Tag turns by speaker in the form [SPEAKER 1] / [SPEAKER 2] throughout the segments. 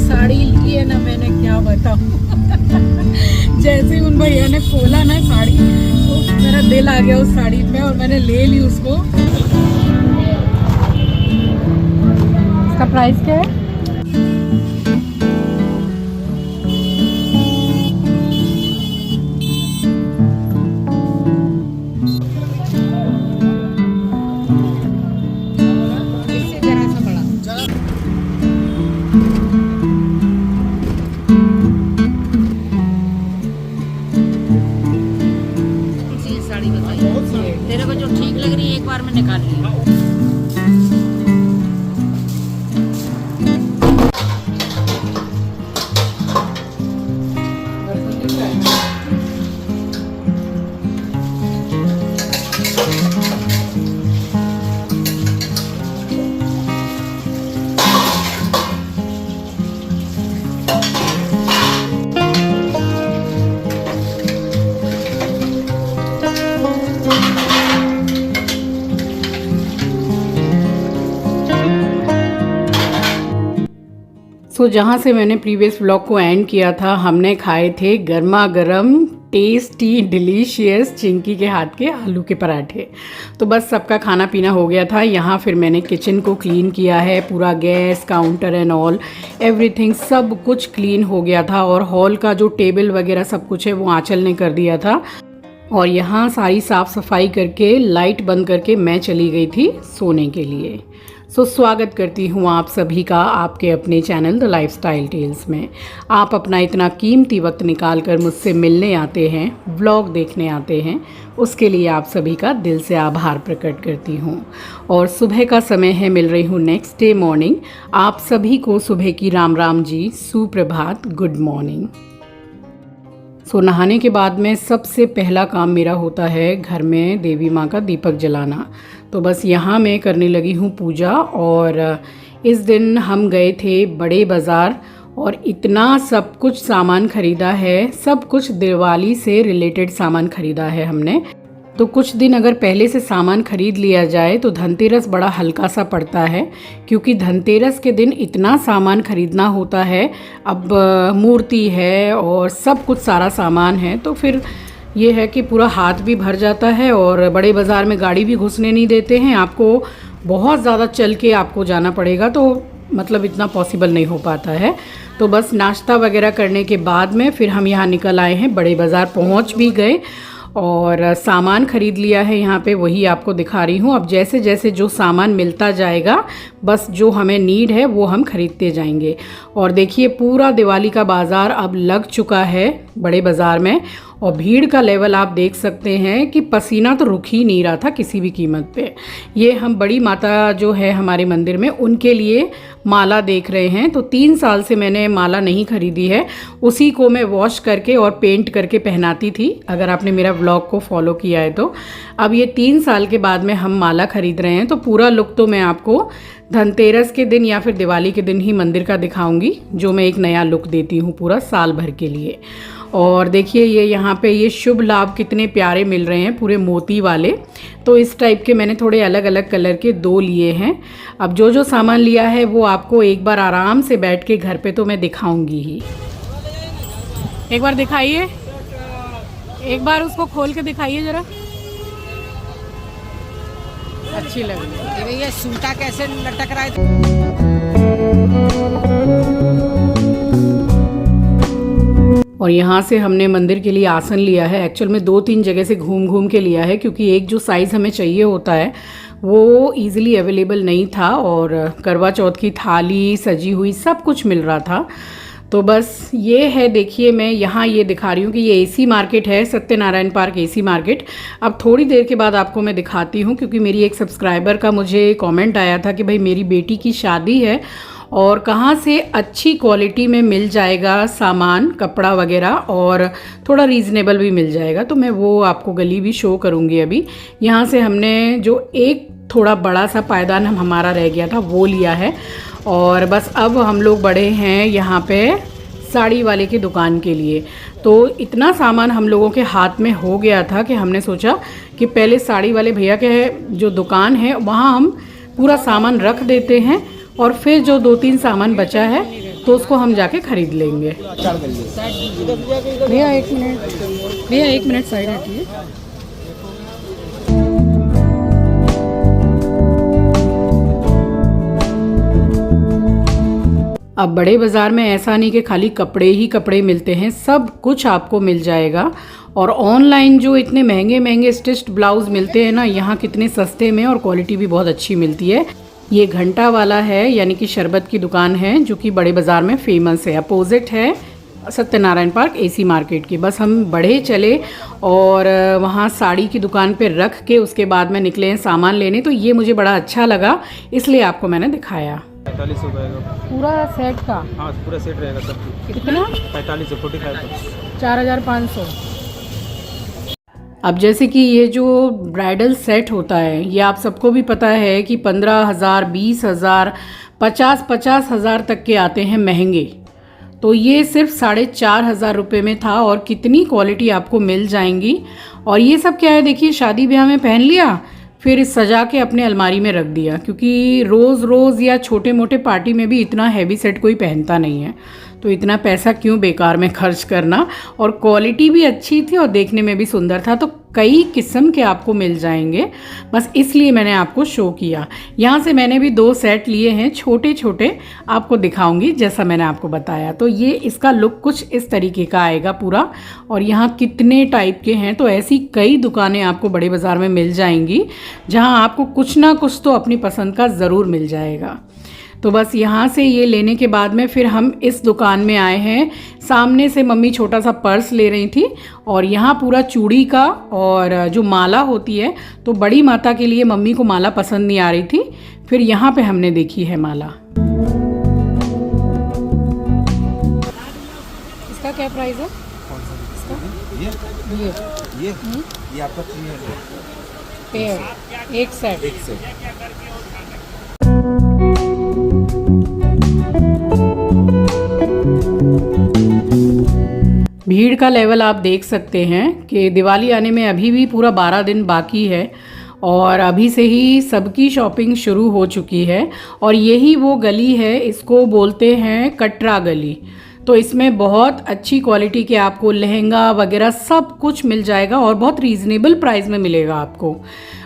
[SPEAKER 1] साड़ी ली है ना मैंने, क्या बताऊं। जैसे उन भैया ने खोला ना साड़ी तो मेरा दिल आ गया उस साड़ी पे और मैंने ले ली उसको। इसका प्राइस क्या है?
[SPEAKER 2] तेरे को जो ठीक लग रही है एक बार में निकाल लिया।
[SPEAKER 1] जहाँ से मैंने प्रीवियस व्लॉग को एंड किया था, हमने खाए थे गर्मा गर्म टेस्टी डिलीशियस चिंकी के हाथ के आलू के पराठे। तो बस सबका खाना पीना हो गया था यहाँ। फिर मैंने किचन को क्लीन किया है, पूरा gas counter and all everything सब कुछ क्लीन हो गया था। और हॉल का जो टेबल वगैरह सब कुछ है वो आंचल ने कर दिया था। और यहाँ सारी साफ़ सफाई करके लाइट बंद करके मैं चली गई थी सोने के लिए। स्वागत करती हूँ आप सभी का आपके अपने चैनल द लाइफस्टाइल टेल्स में। आप अपना इतना कीमती वक्त निकाल कर मुझसे मिलने आते हैं, व्लॉग देखने आते हैं, उसके लिए आप सभी का दिल से आभार प्रकट करती हूँ। और सुबह का समय है, मिल रही हूँ नेक्स्ट डे मॉर्निंग। आप सभी को सुबह की राम राम जी, सुप्रभात, गुड मॉर्निंग। नहाने के बाद में सबसे पहला काम मेरा होता है घर में देवी माँ का दीपक जलाना। तो बस यहाँ मैं करने लगी हूँ पूजा। और इस दिन हम गए थे बड़े बाज़ार और इतना सब कुछ सामान ख़रीदा है, सब कुछ दिवाली से रिलेटेड सामान ख़रीदा है हमने। तो कुछ दिन अगर पहले से सामान खरीद लिया जाए तो धनतेरस बड़ा हल्का सा पड़ता है, क्योंकि धनतेरस के दिन इतना सामान खरीदना होता है। अब मूर्ति है और सब कुछ सारा सामान है, तो फिर ये है कि पूरा हाथ भी भर जाता है। और बड़े बाज़ार में गाड़ी भी घुसने नहीं देते हैं, आपको बहुत ज़्यादा चल के आपको जाना पड़ेगा, तो मतलब इतना पॉसिबल नहीं हो पाता है। तो बस नाश्ता वगैरह करने के बाद में फिर हम यहाँ निकल आए हैं, बड़े बाज़ार पहुँच भी गए और सामान ख़रीद लिया है यहाँ पे, वही आपको दिखा रही हूँ। अब जैसे जैसे जो सामान मिलता जाएगा, बस जो हमें नीड है वो हम ख़रीदते जाएंगे। और देखिए पूरा दिवाली का बाज़ार अब लग चुका है बड़े बाज़ार में, और भीड़ का लेवल आप देख सकते हैं कि पसीना तो रुक ही नहीं रहा था किसी भी कीमत पे। ये हम बड़ी माता जो है हमारे मंदिर में, उनके लिए माला देख रहे हैं। तो 3 साल से मैंने माला नहीं खरीदी है, उसी को मैं वॉश करके और पेंट करके पहनाती थी, अगर आपने मेरा व्लॉग को फॉलो किया है तो। अब ये 3 साल के बाद में हम माला खरीद रहे हैं। तो पूरा लुक तो मैं आपको धनतेरस के दिन या फिर दिवाली के दिन ही मंदिर का दिखाऊंगी, जो मैं एक नया लुक देती हूँ पूरा साल भर के लिए। और देखिए ये यहाँ पे ये शुभ लाभ कितने प्यारे मिल रहे हैं, पूरे मोती वाले। तो इस टाइप के मैंने थोड़े अलग अलग कलर के 2 लिए हैं। अब जो जो सामान लिया है वो आपको एक बार आराम से बैठ के घर पे तो मैं दिखाऊंगी ही। एक बार दिखाइए, एक बार उसको खोल के दिखाइए ज़रा, अच्छी लग रही है।
[SPEAKER 2] भैया सूटा कैसे लटक रहा है?
[SPEAKER 1] और यहाँ से हमने मंदिर के लिए आसन लिया है। एक्चुअल में 2-3 जगह से घूम घूम के लिया है, क्योंकि एक जो साइज़ हमें चाहिए होता है वो इजीली अवेलेबल नहीं था। और करवा चौथ की थाली सजी हुई सब कुछ मिल रहा था। तो बस ये है, देखिए मैं यहाँ ये दिखा रही हूँ कि ये एसी मार्केट है, सत्यनारायण पार्क एसी मार्केट। अब थोड़ी देर के बाद आपको मैं दिखाती हूँ, क्योंकि मेरी एक सब्सक्राइबर का मुझे कमेंट आया था कि भाई मेरी बेटी की शादी है और कहाँ से अच्छी क्वालिटी में मिल जाएगा सामान, कपड़ा वगैरह, और थोड़ा रीज़नेबल भी मिल जाएगा। तो मैं वो आपको गली भी शो करूँगी। अभी यहाँ से हमने जो एक थोड़ा बड़ा सा पायदान हमारा रह गया था वो लिया है। और बस अब हम लोग बड़े हैं यहाँ पे साड़ी वाले की दुकान के लिए। तो इतना सामान हम लोगों के हाथ में हो गया था कि हमने सोचा कि पहले साड़ी वाले भैया के जो दुकान है वहाँ हम पूरा सामान रख देते हैं, और फिर जो 2-3 सामान बचा है तो उसको हम जाके खरीद लेंगे। भैया 1 मिनट, भैया 1 मिनट साइड हटिए। अब बड़े बाज़ार में ऐसा नहीं कि खाली कपड़े ही कपड़े मिलते हैं, सब कुछ आपको मिल जाएगा। और ऑनलाइन जो इतने महंगे महंगे स्टिच्ड ब्लाउज़ मिलते हैं ना, यहाँ कितने सस्ते में और क्वालिटी भी बहुत अच्छी मिलती है। ये घंटा वाला है, यानी कि शरबत की दुकान है जो कि बड़े बाज़ार में फ़ेमस है। अपोजिट है सत्यनारायण पार्क एसी मार्केट की। बस हम बढ़े चले और वहाँ साड़ी की दुकान पे रख के उसके बाद में निकले हैं सामान लेने। तो ये मुझे बड़ा अच्छा लगा, इसलिए आपको मैंने दिखाया।
[SPEAKER 3] 45 रुपये का
[SPEAKER 1] पूरा सेट का?
[SPEAKER 3] हाँ, पूरा सेट रहेगा सब।
[SPEAKER 1] कितना?
[SPEAKER 3] 45 45
[SPEAKER 1] 4500। अब जैसे कि ये जो ब्राइडल सेट होता है, ये आप सबको भी पता है कि 15,000, 20,000, 50,000 तक के आते हैं महंगे। तो ये सिर्फ 4,500 रुपये में था और कितनी क्वालिटी आपको मिल जाएंगी। और ये सब क्या है, देखिए शादी ब्याह में पहन लिया, फिर सजा के अपने अलमारी में रख दिया, क्योंकि रोज़ रोज़ या छोटे मोटे पार्टी में भी इतना हैवी सेट कोई पहनता नहीं है। तो इतना पैसा क्यों बेकार में खर्च करना। और क्वालिटी भी अच्छी थी और देखने में भी सुंदर था। तो कई किस्म के आपको मिल जाएंगे, बस इसलिए मैंने आपको शो किया। यहाँ से मैंने भी 2 सेट लिए हैं छोटे छोटे, आपको दिखाऊंगी जैसा मैंने आपको बताया। तो ये इसका लुक कुछ इस तरीके का आएगा पूरा। और यहाँ कितने टाइप के हैं, तो ऐसी कई दुकानें आपको बड़े बाज़ार में मिल जाएंगी जहाँ आपको कुछ ना कुछ तो अपनी पसंद का ज़रूर मिल जाएगा। तो बस यहाँ से ये लेने के बाद में फिर हम इस दुकान में आए हैं। सामने से मम्मी छोटा सा पर्स ले रही थी और यहाँ पूरा चूड़ी का और जो माला होती है, तो बड़ी माता के लिए मम्मी को माला पसंद नहीं आ रही थी। फिर यहाँ पे हमने देखी है माला। इसका क्या प्राइस है?
[SPEAKER 3] ये आपका 300
[SPEAKER 1] पेयर, एक सेट। भीड़ का लेवल आप देख सकते हैं कि दिवाली आने में अभी भी पूरा 12 दिन बाकी है और अभी से ही सबकी शॉपिंग शुरू हो चुकी है। और यही वो गली है, इसको बोलते हैं कटरा गली। तो इसमें बहुत अच्छी क्वालिटी के आपको लहंगा वगैरह सब कुछ मिल जाएगा और बहुत रीज़नेबल प्राइस में मिलेगा आपको।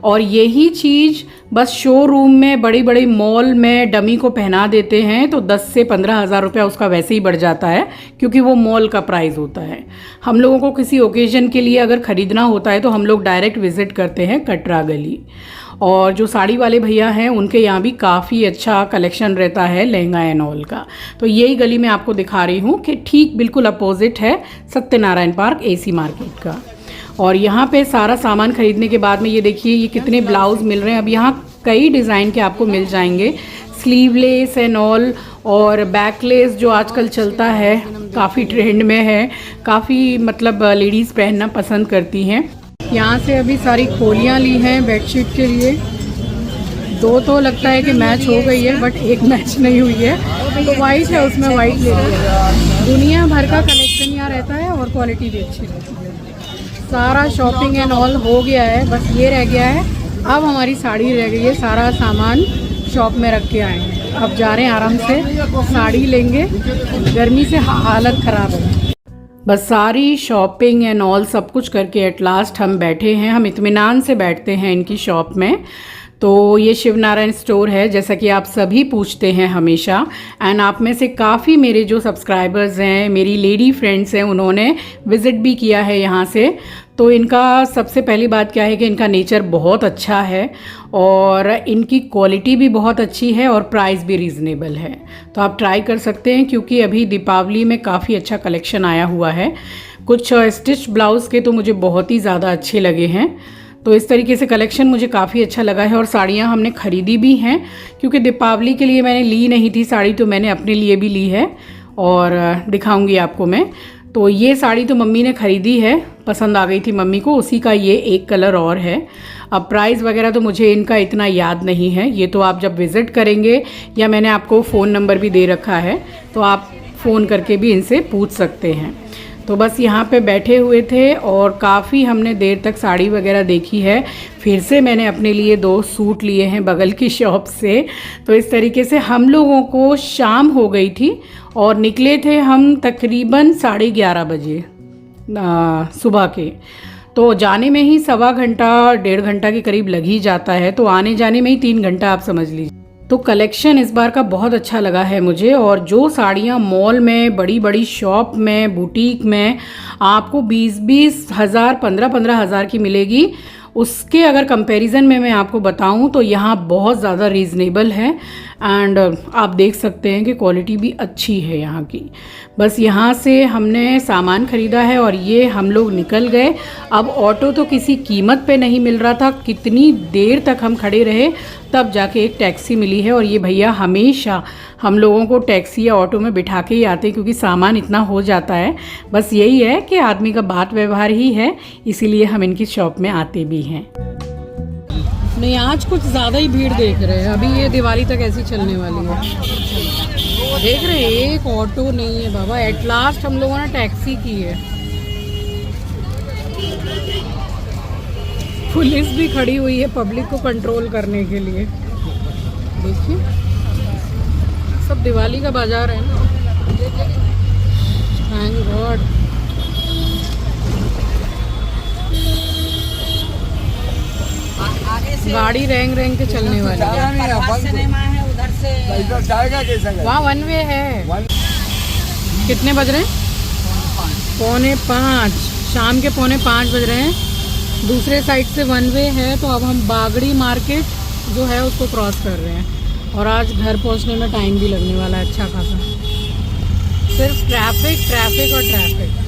[SPEAKER 1] और यही चीज़ बस शोरूम में, बड़ी बड़ी मॉल में डमी को पहना देते हैं तो 10 से 15,000 रुपया उसका वैसे ही बढ़ जाता है, क्योंकि वो मॉल का प्राइस होता है। हम लोगों को किसी ओकेजन के लिए अगर ख़रीदना होता है तो हम लोग डायरेक्ट विज़िट करते हैं कटरा गली। और जो साड़ी वाले भैया हैं उनके यहाँ भी काफ़ी अच्छा कलेक्शन रहता है लहंगा एंड ऑल का। तो यही गली मैं आपको दिखा रही हूँ कि ठीक बिल्कुल अपोजिट है सत्यनारायण पार्क एसी मार्केट का। और यहाँ पे सारा सामान खरीदने के बाद में ये देखिए ये कितने ब्लाउज़ मिल रहे हैं। अब यहाँ कई डिज़ाइन के आपको मिल जाएंगे, स्लीवलेस एंड ऑल, और बैकलेस जो आजकल चलता है, काफ़ी ट्रेंड में है, काफ़ी मतलब लेडीज़ पहनना पसंद करती हैं। यहाँ से अभी सारी खोलियाँ ली हैं बेडशीट के लिए। 2 तो लगता है कि मैच हो गई है, बट एक मैच नहीं हुई है, तो वाइट है, उसमें वाइट ले लिया। दुनिया भर का कलेक्शन यहाँ रहता है और क्वालिटी भी अच्छी रहती है। सारा शॉपिंग एंड ऑल हो गया है, बस ये रह गया है, अब हमारी साड़ी रह गई है। सारा सामान शॉप में रख के आए हैं, अब जा रहे हैं आराम से साड़ी लेंगे, गर्मी से हालत ख़राब है। बस सारी शॉपिंग एंड ऑल सब कुछ करके एट लास्ट हम बैठे हैं। हम इत्मीनान से बैठते हैं इनकी शॉप में। तो ये शिव नारायण स्टोर है, जैसा कि आप सभी पूछते हैं हमेशा। एंड आप में से काफ़ी मेरे जो सब्सक्राइबर्स हैं, मेरी लेडी फ्रेंड्स हैं, उन्होंने विज़िट भी किया है यहाँ से। तो इनका सबसे पहली बात क्या है कि इनका नेचर बहुत अच्छा है और इनकी क्वालिटी भी बहुत अच्छी है और प्राइस भी रीज़नेबल है। तो आप ट्राई कर सकते हैं, क्योंकि अभी दीपावली में काफ़ी अच्छा कलेक्शन आया हुआ है। कुछ स्टिच ब्लाउज़ के तो मुझे बहुत ही ज़्यादा अच्छे लगे हैं। तो इस तरीके से कलेक्शन मुझे काफ़ी अच्छा लगा है। और साड़ियाँ हमने ख़रीदी भी हैं, क्योंकि दीपावली के लिए मैंने ली नहीं थी साड़ी, तो मैंने अपने लिए भी ली है और दिखाऊंगी आपको मैं। तो ये साड़ी तो मम्मी ने ख़रीदी है, पसंद आ गई थी मम्मी को, उसी का ये एक कलर और है। अब प्राइस वगैरह तो मुझे इनका इतना याद नहीं है, ये तो आप जब विज़िट करेंगे, या मैंने आपको फ़ोन नंबर भी दे रखा है, तो आप फ़ोन करके भी इनसे पूछ सकते हैं। तो बस यहाँ पे बैठे हुए थे और काफ़ी हमने देर तक साड़ी वगैरह देखी है। फिर से मैंने अपने लिए 2 सूट लिए हैं बगल की शॉप से। तो इस तरीके से हम लोगों को शाम हो गई थी और निकले थे हम तकरीबन 11:30 बजे सुबह के। तो जाने में ही 1.25 घंटा 1.5 घंटा के करीब लग ही जाता है, तो आने जाने में ही 3 घंटा आप समझ लीजिए। तो कलेक्शन इस बार का बहुत अच्छा लगा है मुझे। और जो साड़ियाँ मॉल में, बड़ी बड़ी शॉप में, बुटीक में आपको 20-20 हज़ार 15-15 हज़ार की मिलेगी, उसके अगर कंपैरिजन में मैं आपको बताऊं तो यहाँ बहुत ज़्यादा रीज़नेबल है। एंड आप देख सकते हैं कि क्वालिटी भी अच्छी है यहाँ की। बस यहाँ से हमने सामान ख़रीदा है और ये हम लोग निकल गए। अब ऑटो तो किसी कीमत पे नहीं मिल रहा था, कितनी देर तक हम खड़े रहे, तब जाके एक टैक्सी मिली है। और ये भैया हमेशा हम लोगों को टैक्सी या ऑटो में बिठा के ही आते हैं क्योंकि सामान इतना हो जाता है। बस यही है कि आदमी का बात व्यवहार ही है, इसीलिए हम इनकी शॉप में आते भी हैं। नहीं, आज कुछ ज़्यादा ही भीड़ देख रहे हैं। अभी ये दिवाली तक ऐसी चलने वाली है। देख रहे हैं, एक ऑटो नहीं है बाबा। एट लास्ट हम लोगों ने टैक्सी की है। पुलिस भी खड़ी हुई है पब्लिक को कंट्रोल करने के लिए। देखिए, सब दिवाली का बाजार है ना। Thank God. गाड़ी रेंग रेंग के चलने वाली है।
[SPEAKER 2] सिनेमा है उधर से,
[SPEAKER 1] वहाँ 1 वे है। कितने बज रहे हैं? 4:45। शाम के 4:45 बज रहे हैं। दूसरे साइड से 1 वे है, तो अब हम बागड़ी मार्केट जो है उसको क्रॉस कर रहे हैं। और आज घर पहुंचने में टाइम भी लगने वाला है अच्छा खासा। सिर्फ ट्रैफिक ट्रैफिक और ट्रैफिक।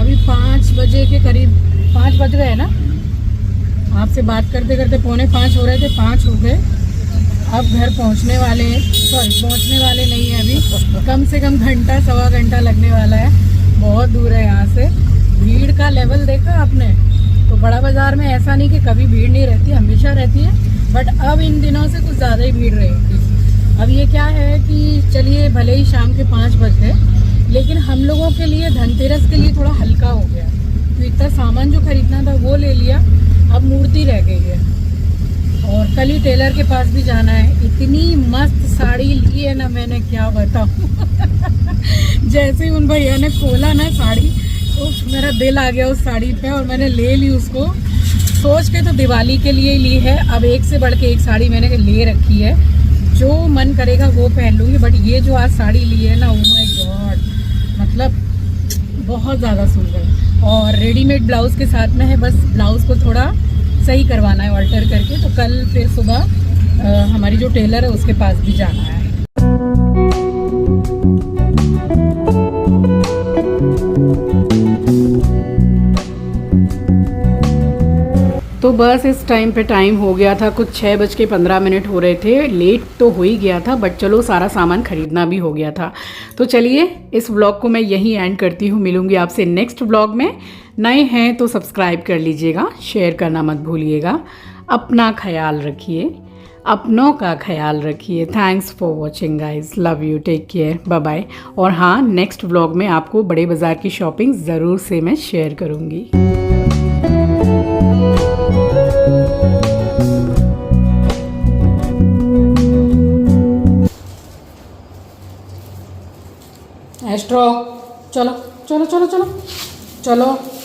[SPEAKER 1] अभी 5 बजे के करीब, 5 बज गए ना। आपसे बात करते करते 4:45 हो रहे थे, 5 हो गए। अब घर पहुंचने वाले हैं, पहुंचने वाले नहीं है अभी। कम से कम घंटा 1.25 घंटा लगने वाला है। बहुत दूर है यहाँ से। भीड़ का लेवल देखा आपने? तो बड़ा बाजार में ऐसा नहीं कि कभी भीड़ नहीं रहती, हमेशा रहती है, बट अब इन दिनों से कुछ ज़्यादा ही भीड़ रहेगी। अब ये क्या है कि चलिए भले ही शाम के 5 बज गए, लेकिन हम लोगों के लिए धनतेरस के लिए थोड़ा हल्का हो गया। तो इतना सामान जो खरीदना था वो ले लिया, अब मूर्ति रह गई है। और कल ही टेलर के पास भी जाना है। इतनी मस्त साड़ी ली है ना मैंने, क्या बताऊं। जैसे ही उन भैया ने खोला ना साड़ी, तो मेरा दिल आ गया उस साड़ी पे और मैंने ले ली उसको। सोच के तो दिवाली के लिए ही ली है। अब एक से बढ़ के एक साड़ी मैंने ले रखी है, जो मन करेगा वो पहन लूँगी। बट ये जो आज साड़ी ली है ना, ओ माय गॉड, मतलब बहुत ज़्यादा सुंदर। और रेडीमेड ब्लाउज़ के साथ में है, बस ब्लाउज़ को थोड़ा सही करवाना है ऑल्टर करके। तो कल फिर सुबह हमारी जो टेलर है उसके पास भी जाना है। तो बस इस टाइम पे टाइम हो गया था, कुछ 6:15 हो रहे थे। लेट तो हो ही गया था, बट चलो सारा सामान खरीदना भी हो गया था। तो चलिए इस व्लॉग को मैं यहीं एंड करती हूँ। मिलूंगी आपसे नेक्स्ट व्लॉग में। नए हैं तो सब्सक्राइब कर लीजिएगा, शेयर करना मत भूलिएगा। अपना ख्याल रखिए, अपनों का ख्याल रखिए। Thanks for watching guys, love you, take care, bye bye. और हाँ, नेक्स्ट व्लॉग में आपको बड़े बाज़ार की शॉपिंग ज़रूर से मैं शेयर करूँगी। एस्ट्रो, चलो चलो चलो चलो चलो।